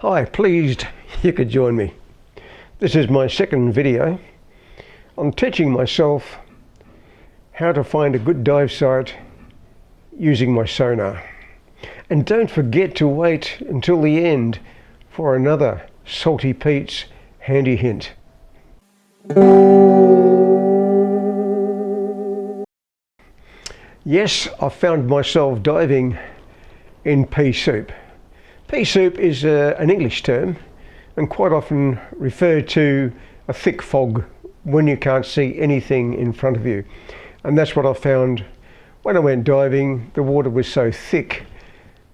Hi, pleased you could join me. This is my second video. I'm teaching myself how to find a good dive site using my sonar. And don't forget to wait until the end for another Salty Pete's handy hint. Yes, I found myself diving in pea soup. Pea soup is an English term and quite often referred to a thick fog when you can't see anything in front of you. And that's what I found when I went diving. The water was so thick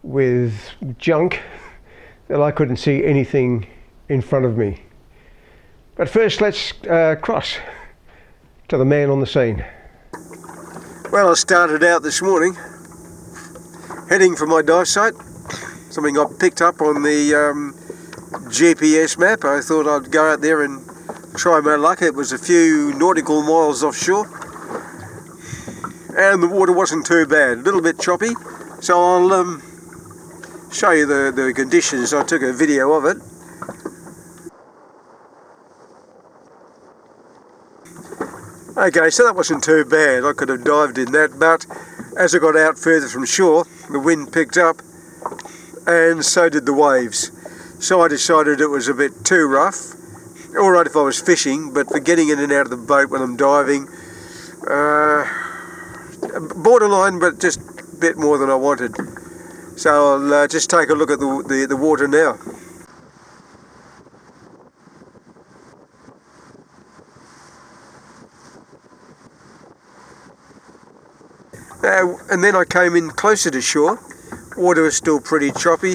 with junk that I couldn't see anything in front of me. But first let's cross to the man on the scene. Well, I started out this morning heading for my dive site. Something I picked up on the GPS map. I thought I'd go out there and try my luck. It was a few nautical miles offshore and the water wasn't too bad, a little bit choppy, so I'll show you the conditions. I took a video of it. Okay, so that wasn't too bad. I could have dived in that, but as I got out further from shore, the wind picked up and so did the waves. So I decided it was a bit too rough. Alright if I was fishing, but for getting in and out of the boat when I'm diving, borderline, but just a bit more than I wanted. So I'll just take a look at the water now. And then I came in closer to shore. Water was still pretty choppy.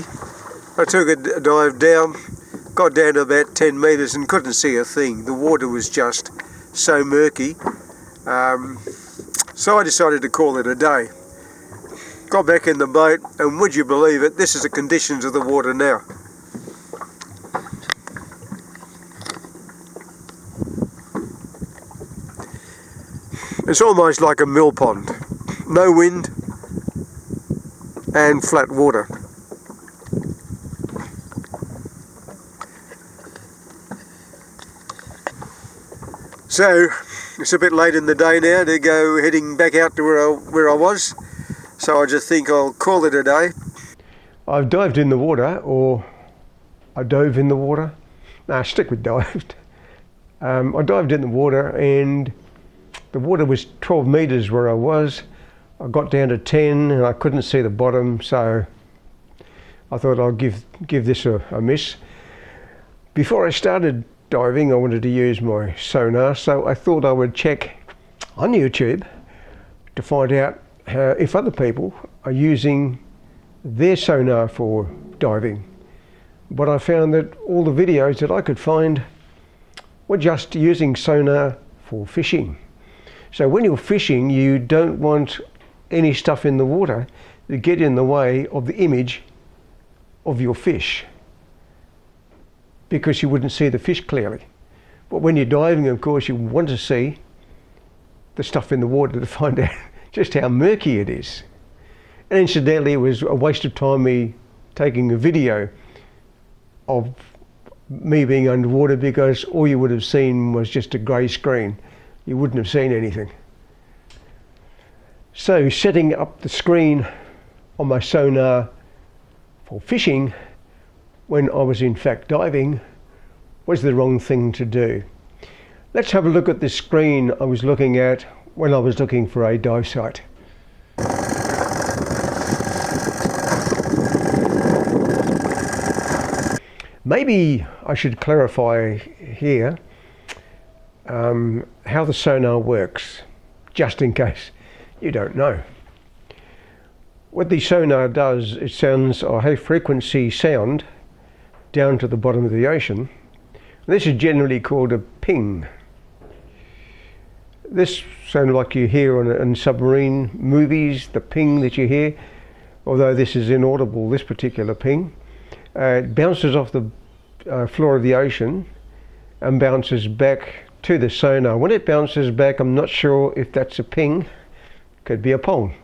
I took a dive down, got down to about 10 metres and couldn't see a thing. The water was just so murky. So I decided to call it a day. Got back in the boat and would you believe it, this is the conditions of the water now. It's almost like a mill pond. No wind and flat water. So it's a bit late in the day now to go heading back out to where I was, so I just think I'll call it a day. I've dived in the water, or I dove in the water. Nah, stick with dived. I dived in the water and the water was 12 metres where I was. I got down to 10 and I couldn't see the bottom, so I thought I'll give this a miss. Before I started diving, I wanted to use my sonar, so I thought I would check on YouTube to find out if other people are using their sonar for diving. But I found that all the videos that I could find were just using sonar for fishing. So when you're fishing, you don't want any stuff in the water to get in the way of the image of your fish, because you wouldn't see the fish clearly. But when you're diving, of course, you want to see the stuff in the water to find out just how murky it is. And incidentally, it was a waste of time me taking a video of me being underwater, because all you would have seen was just a grey screen. You wouldn't have seen anything. So setting up the screen on my sonar for fishing when I was in fact diving was the wrong thing to do. Let's have a look at the screen I was looking at when I was looking for a dive site. Maybe I should clarify here how the sonar works, just in case you don't know. What the sonar does, it sends a high frequency sound down to the bottom of the ocean. This is generally called a ping. This sound like you hear in submarine movies, the ping that you hear, although this is inaudible, this particular ping. It bounces off the floor of the ocean and bounces back to the sonar. When it bounces back, I'm not sure if that's a ping, could be a pong.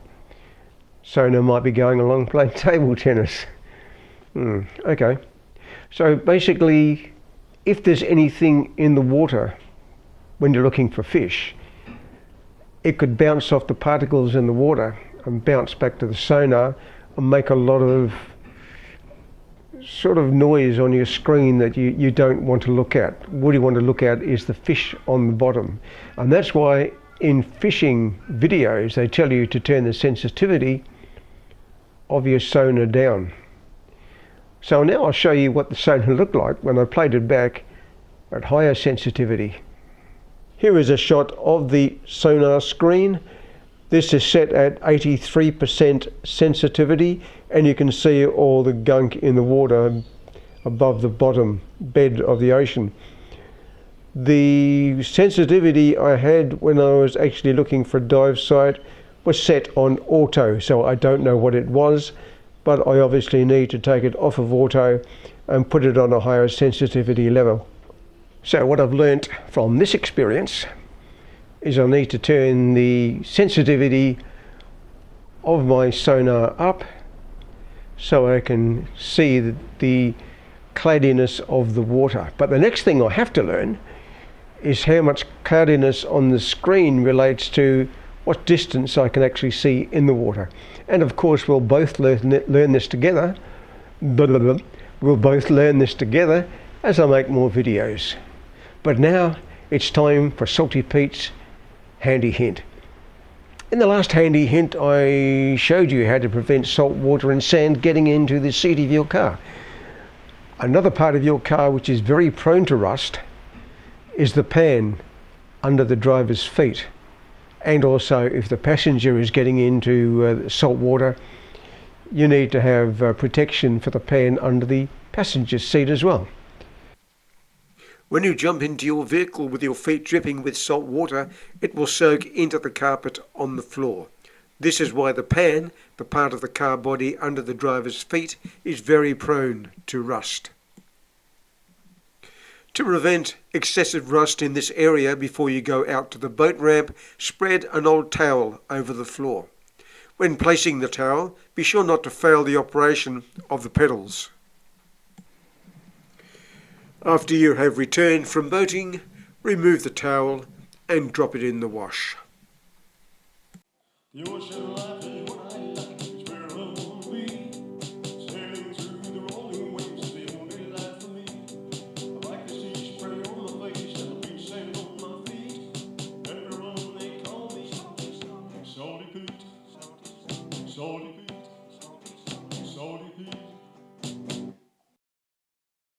Sonar might be going along playing table tennis. Okay. So basically, if there's anything in the water when you're looking for fish, it could bounce off the particles in the water and bounce back to the sonar and make a lot of sort of noise on your screen that you don't want to look at. What you want to look at is the fish on the bottom. And that's why in fishing videos they tell you to turn the sensitivity of your sonar down. So now I'll show you what the sonar looked like when I played it back at higher sensitivity. Here is a shot of the sonar screen. This is set at 83% sensitivity, and you can see all the gunk in the water above the bottom bed of the ocean. The sensitivity I had when I was actually looking for a dive site was set on auto, so I don't know what it was, but I obviously need to take it off of auto and put it on a higher sensitivity level. So what I've learnt from this experience is I need to turn the sensitivity of my sonar up so I can see the cloudiness of the water. But the next thing I have to learn is how much cloudiness on the screen relates to what distance I can actually see in the water. And of course we'll both learn this together. We'll both learn this together as I make more videos. But now it's time for Salty Pete's Handy Hint. In the last Handy Hint I showed you how to prevent salt water and sand getting into the seat of your car. Another part of your car which is very prone to rust is the pan under the driver's feet. And also if the passenger is getting into salt water, you need to have protection for the pan under the passenger seat as well. When you jump into your vehicle with your feet dripping with salt water, it will soak into the carpet on the floor. This is why the pan, the part of the car body under the driver's feet, is very prone to rust. To prevent excessive rust in this area before you go out to the boat ramp, spread an old towel over the floor. When placing the towel, be sure not to fail the operation of the pedals. After you have returned from boating, remove the towel and drop it in the wash. The ocean life